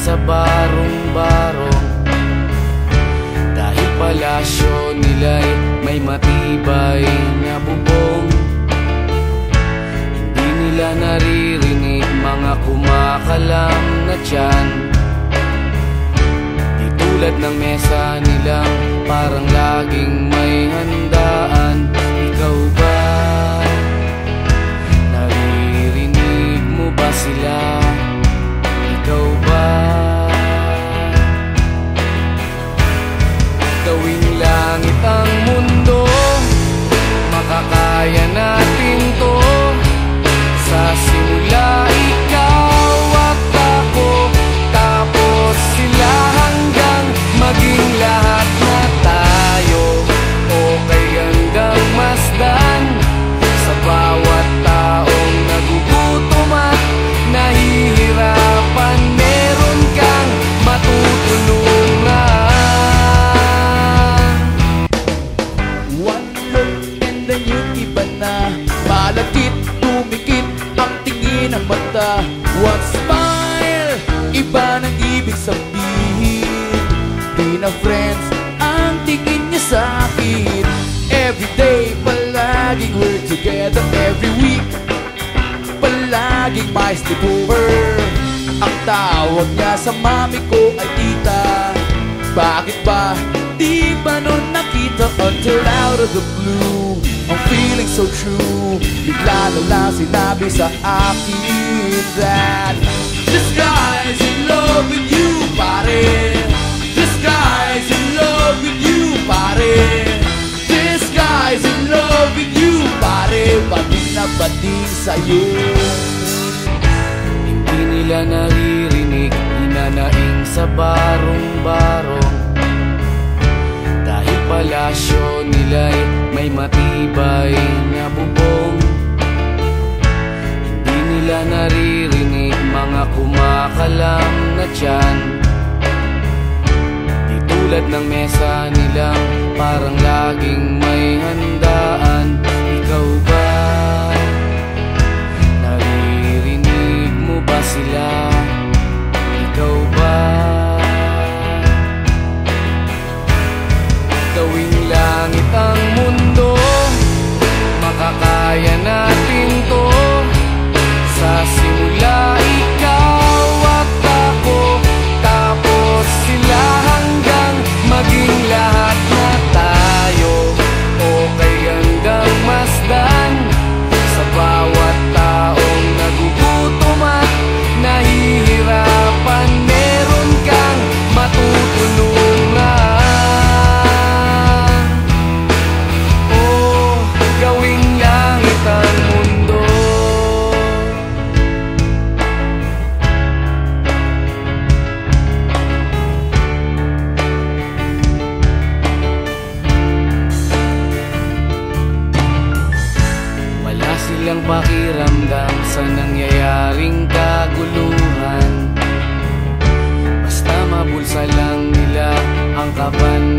sa barong-barong. Dahil palasyo nila'y may matibay na bubong, hindi nila naririnig mga kumakalam na tiyan. Di tulad ng mesa nilang parang laging may handaan. Ikaw ba? Naririnig mo ba sila? Ikaw ba? Gawing langit ang mundo, makakaya natin to. Sa simula ikaw at ako, tapos sila hanggang maging lahat na tayo. Okay hanggang masdan sa bawat taong nagugutom at nahihirapan. Meron kang matutulungan. One look and then yung iba na malagkit, tumikit ang tingin ng mata. One smile, iba nang ibig sabihin. Di na friends ang tingin niya sa akin. Everyday, palaging we're together. Every week, palaging may sleepover. Ang tawag niya sa mami ko ay tita. Bakit ba di ba nun nakita? Until out of the blue, I'm feeling so true. Bigla na lang sinabi sa akin that this guy's in love with you, pare. This guy's in love with you, pare. This guy's in love with you, pare. Bading na bading sa'yo. Hindi nila naririnig, hinanaing sa barong-barong. Dahil palasyo nila'y may matibay na bubong, hindi nila naririnig mga kumakalam na tiyan. Di tulad ng mesa nilang parang laging may handaan. Ikaw ba? Naririnig mo ba sila? Ikaw ba? Gawing langit ang mundo, makakaya natin to. Sa simula ikaw at ako, tapos sila hanggang maging lahat na tayo. Okay hanggang masdan sa bawat taong nagugutom at nahihirapan. Meron kang matutulungan. Gawing langit ang mundo. Wala silang pakiramdam sa nangyayaring kaguluhan. Basta mabulsa lang nila ang kaban